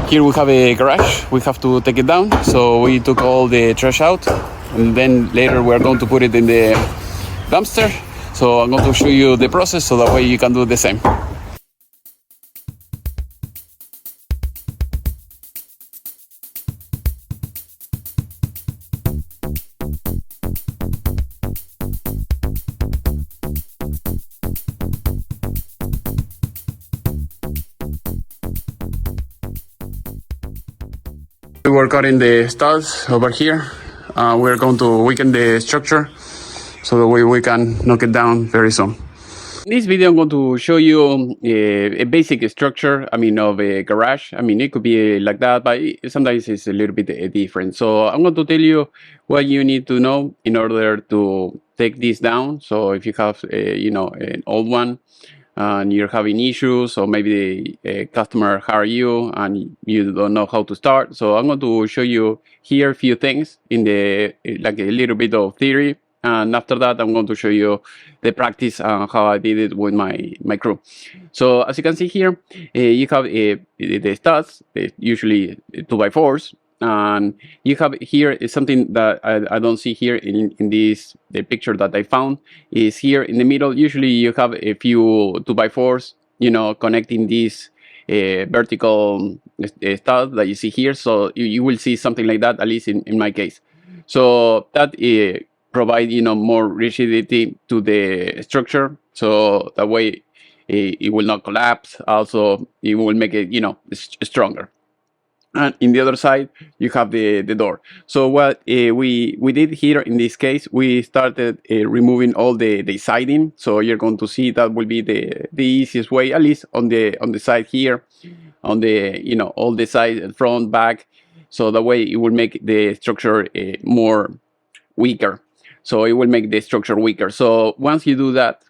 Here we have a garage. We have to take it down. So we took all the trash out, and then later we're going to put it in the dumpster. So I'm going to show you the process so that way you can do the same. We were cutting the studs over here. We're going to weaken the structure so that way we can knock it down very soon. In this video, I'm going to show you a basic structure, of a garage. It could be like that, but sometimes it's a little bit different. So I'm going to tell you what you need to know in order to take this down. So if you have, an old one, and you're having issues, or maybe the customer hire you and you don't know how to start. So I'm going to show you here a few things in the like a little bit of theory, and after that I'm going to show you the practice and how I did it with my crew. So as you can see here, you have the studs, usually 2x4s. And you have here is something that I don't see here in this the picture that I found is here in the middle. Usually you have a few 2x4s, connecting these vertical studs that you see here. So you will see something like that, at least in my case. So that provide more rigidity to the structure, so that way it will not collapse. Also, it will make it stronger. And in the other side you have the door. So what we did here in this case, we started removing all the siding. So you're going to see that will be the easiest way, at least on the side here, on the all the sides, front, back, so that way it will make the structure more weaker. So it will make the structure weaker. So once you do that,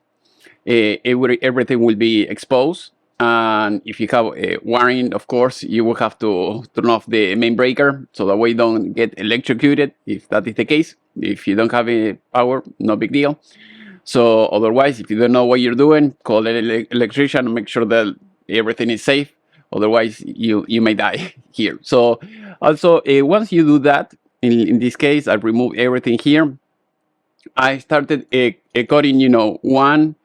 everything will be exposed. And if you have a wiring, of course, you will have to turn off the main breaker so that way you don't get electrocuted, if that is the case. If you don't have a power, no big deal. So otherwise, if you don't know what you're doing, call an electrician and make sure that everything is safe. Otherwise, you may die here. So also, once you do that, in this case, I removed everything here. I started cutting,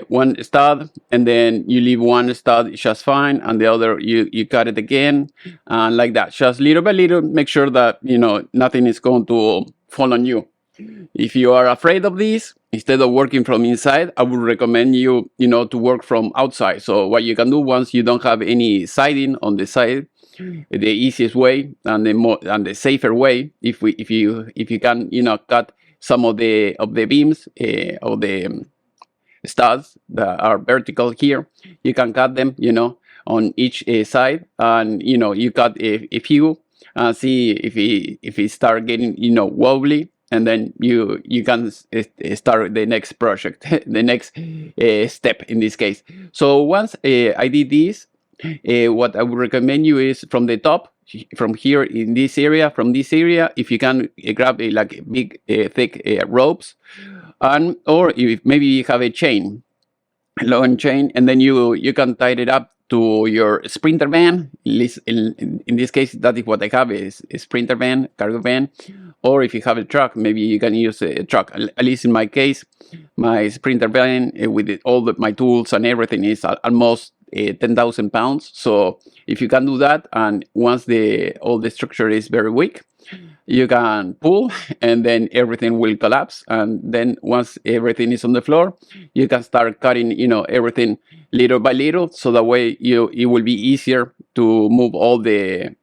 one stud, and then you leave one stud just fine, and the other you cut it again, and like that, just little by little. Make sure that nothing is going to fall on you. If you are afraid of this, instead of working from inside, I would recommend you to work from outside. So what you can do, once you don't have any siding on the side, the easiest way and the safer way, if you can cut some of the beams of the studs that are vertical here, you can cut them on each side, and you cut a few and see if it start getting wobbly, and then you can start the next project, the next step in this case. So once I did this, what I would recommend you is from the top, from here in this area, if you can grab like big thick ropes, or if maybe you have a chain, long chain, and then you can tie it up to your sprinter van. In this case, that is what I have, is a sprinter van, cargo van. Or if you have a truck, maybe you can use a truck. At least in my case, my sprinter van with all my tools and everything is almost 10,000 pounds. So if you can do that, and once all the structure is very weak, you can pull, and then everything will collapse. And then once everything is on the floor, you can start cutting everything little by little, so that way it will be easier to move all the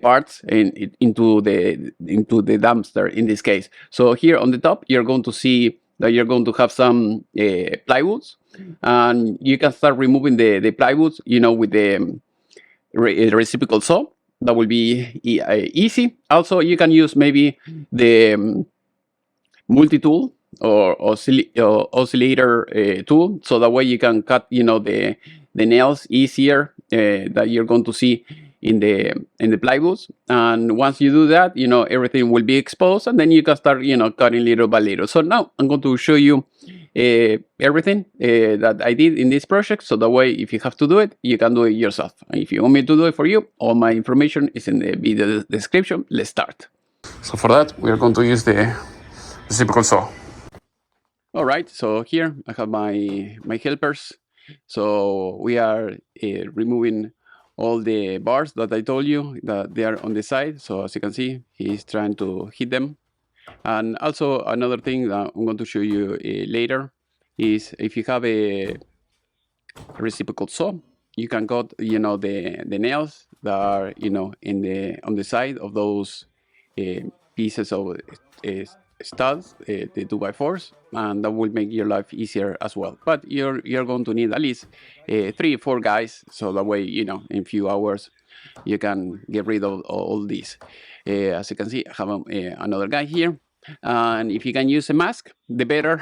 parts into the dumpster in this case. So here on the top, you're going to see that you're going to have some plywoods, and you can start removing the plywoods with the reciprocal saw. That will be easy. Also, you can use maybe the multi-tool or oscillator tool, so that way you can cut the nails easier that you're going to see in the plywoods. And once you do that, everything will be exposed, and then you can start cutting little by little. So now I'm going to show you everything that I did in this project. So that way, if you have to do it, you can do it yourself. And if you want me to do it for you, all my information is in the video description. Let's start. So for that, we are going to use the reciprocal saw. All right, so here I have my helpers. So we are removing all the bars that I told you that they are on the side. So as you can see, he's trying to hit them. And also another thing that I'm going to show you later is if you have a reciprocal saw, you can cut, you know, the nails that are, you know, on the side of those pieces of studs, the 2x4s, and that will make your life easier as well. But you're going to need at least 3-4 guys, so that way, you know, in a few hours you can get rid of all these. As you can see, I have another guy here. And if you can use a mask, the better,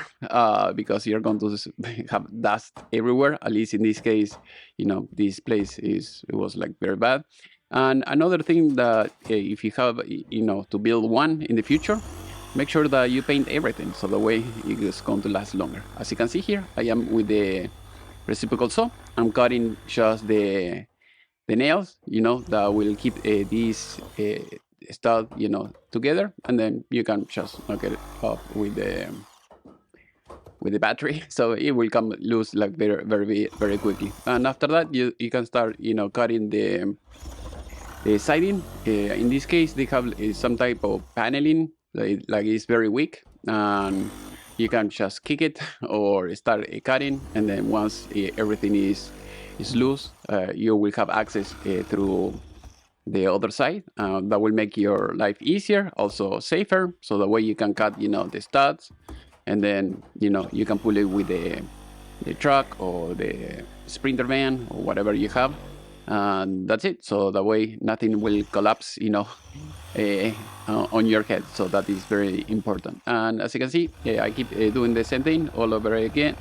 because you're going to have dust everywhere. At least in this case, you know, this place it was like very bad. And another thing that if you have, you know, to build one in the future, make sure that you paint everything so the way it is going to last longer. As you can see here, I am with the reciprocal saw. I'm cutting just the nails, you know, that will keep these stud, you know, together, and then you can just knock it off with the battery, so it will come loose like very quickly. And after that, you can start, you know, cutting the siding. In this case, they have some type of paneling, like it's very weak, and you can just kick it or start cutting, and then once everything is loose, you will have access through the other side. That will make your life easier, also safer, so that way you can cut, you know, the studs, and then, you know, you can pull it with the truck or the sprinter van or whatever you have, and that's it. So that way nothing will collapse, you know, on your head. So that is very important. And as you can see, I keep doing the same thing all over again,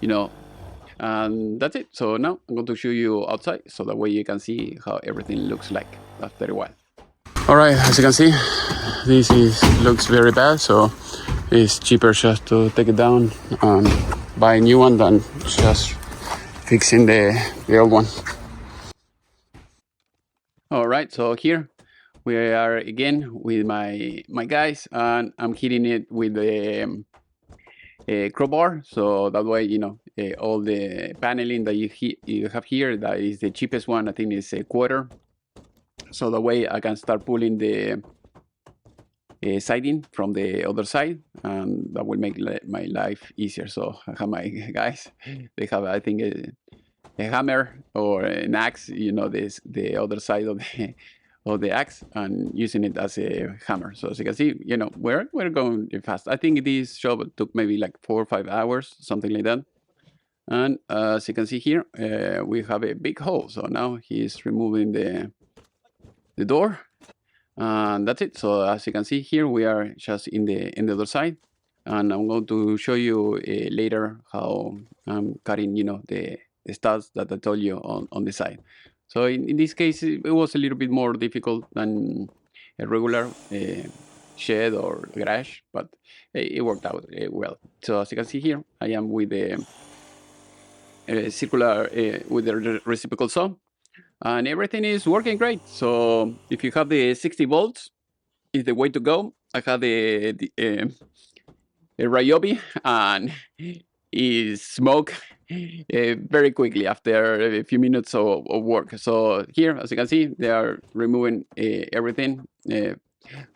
you know, and that's it. So now I'm going to show you outside, so that way you can see how everything looks like after a while. All right, as you can see, this looks very bad, so it's cheaper just to take it down and buy a new one than just fixing the old one. All right, so here we are again with my guys, and I'm hitting it with the crowbar, so that way, you know, all the paneling that you have here, that is the cheapest one, I think is a quarter, so that way I can start pulling the siding from the other side, and that will make my life easier. So I have my guys, they have, I think, a hammer or an axe, you know, the other side of the axe, and using it as a hammer. So as you can see, you know, we're going fast. I think this job took maybe like 4 or 5 hours, something like that. And as you can see here, we have a big hole. So now he's removing the door, and that's it. So as you can see here, we are just in the other side, and I'm going to show you later how I'm cutting, you know, the studs that I told you on the side. So in this case, it was a little bit more difficult than a regular shed or garage, but it worked out well. So as you can see here, I am with the circular, with the reciprocal saw, and everything is working great. So if you have the 60 volts, is the way to go. I have the Ryobi, and it smoke very quickly after a few minutes of work. So here, as you can see, they are removing everything.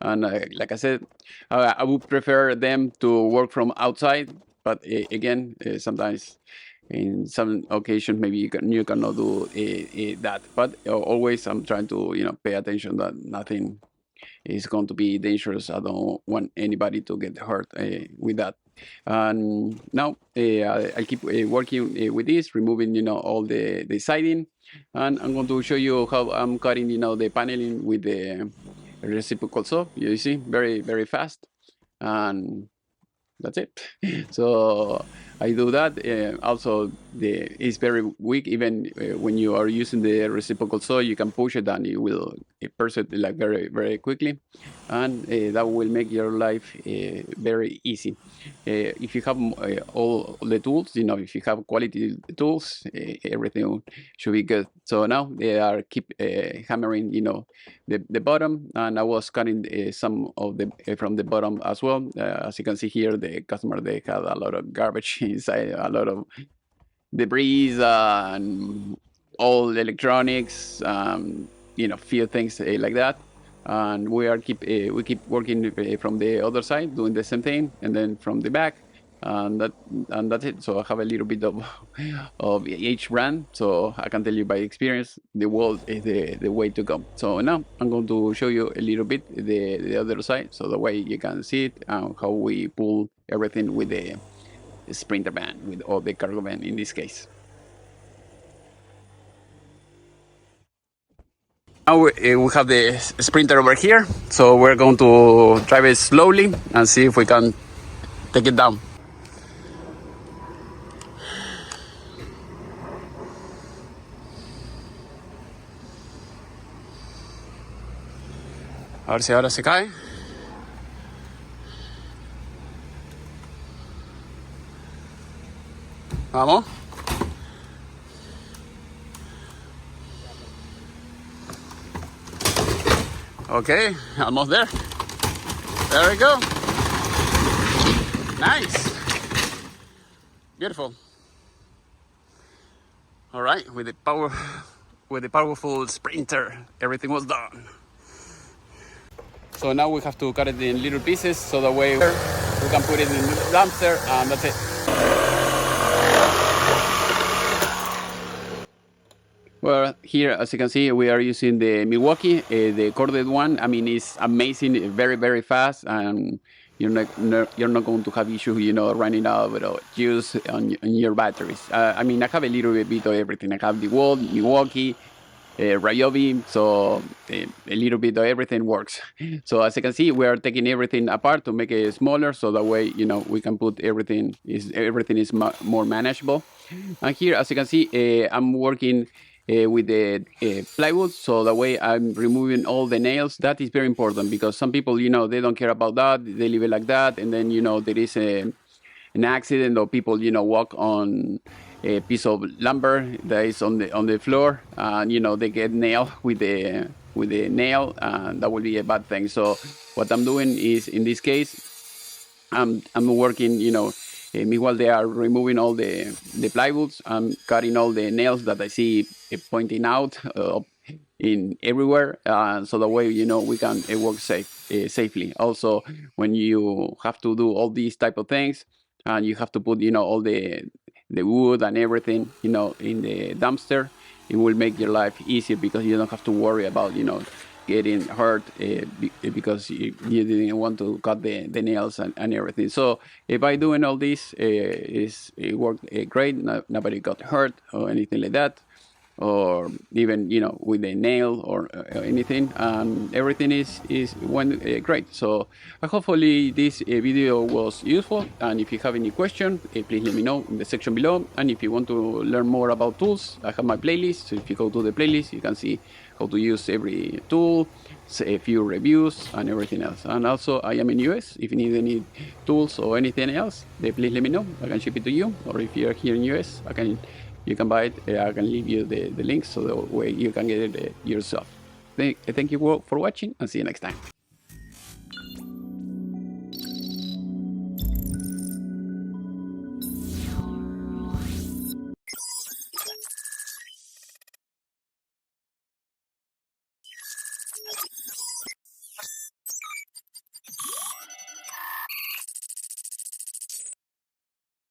And like I said, I would prefer them to work from outside, but again, sometimes in some occasions maybe you cannot do that. But always I'm trying to, you know, pay attention that nothing is going to be dangerous. I don't want anybody to get hurt with that. And now I keep working with this, removing, you know, all the siding, and I'm going to show you how I'm cutting, you know, the paneling with the reciprocal saw. You see, very fast, and that's it. So I do that. Also, it's very weak. Even when you are using the reciprocal saw, you can push it and it will burst it like very, very quickly, and that will make your life very easy. If you have all the tools, if you have quality tools, everything should be good. So now they are keep hammering, the bottom, and I was cutting some of the from the bottom as well. As you can see here, the customer, they had a lot of garbage inside, a lot of debris and all electronics, few things like that. And we keep working from the other side, doing the same thing, and then from the back, and that's it. So I have a little bit of each brand, so I can tell you by experience, the world is the way to go. So now I'm going to show you a little bit the other side, so the way you can see it and how we pull everything with the sprinter band, with all the cargo band in this case. Now we have the sprinter over here, so we're going to drive it slowly and see if we can take it down. A ver si ahora se cae. Vamos. Okay, almost there. There we go. Nice. Beautiful. All right, with the powerful sprinter, everything was done. So now we have to cut it in little pieces, so that way we can put it in the dumpster, and that's it. Well, here, as you can see, we are using the Milwaukee, the corded one. I mean, it's amazing, very, very fast, and you're not going to have issues, running out of juice on your batteries. I mean, I have a little bit of everything. I have the Walt, Milwaukee, Ryobi, so a little bit of everything works. So as you can see, we are taking everything apart to make it smaller, so that way, we can put everything is more manageable. And here, as you can see, I'm working with the plywood, so that way I'm removing all the nails. That is very important, because some people, they don't care about that, they leave it like that, and then there is an accident, or people walk on a piece of lumber that is on the floor, and they get nailed with the nail, and that will be a bad thing. So what I'm doing is, in this case, I'm working, meanwhile they are removing all the plywoods, I'm cutting all the nails that I see pointing out in everywhere, so that way we can work safely. Also, when you have to do all these type of things, and you have to put all the wood and everything in the dumpster, it will make your life easier, because you don't have to worry about getting hurt because you didn't want to cut the nails and everything. So by doing all this, it worked great. Nobody got hurt or anything like that, or even with a nail or anything. Everything went great. So hopefully this video was useful, and if you have any question, please let me know in the section below. And if you want to learn more about tools, I have my playlist, so if you go to the playlist, you can see how to use every tool, a few reviews and everything else. And also, I am in US. If you need any tools or anything else, please let me know. I can ship it to you, or if you're here in US, you can buy it. I can leave you the links, so that way you can get it yourself. Thank you for watching, and see you next time.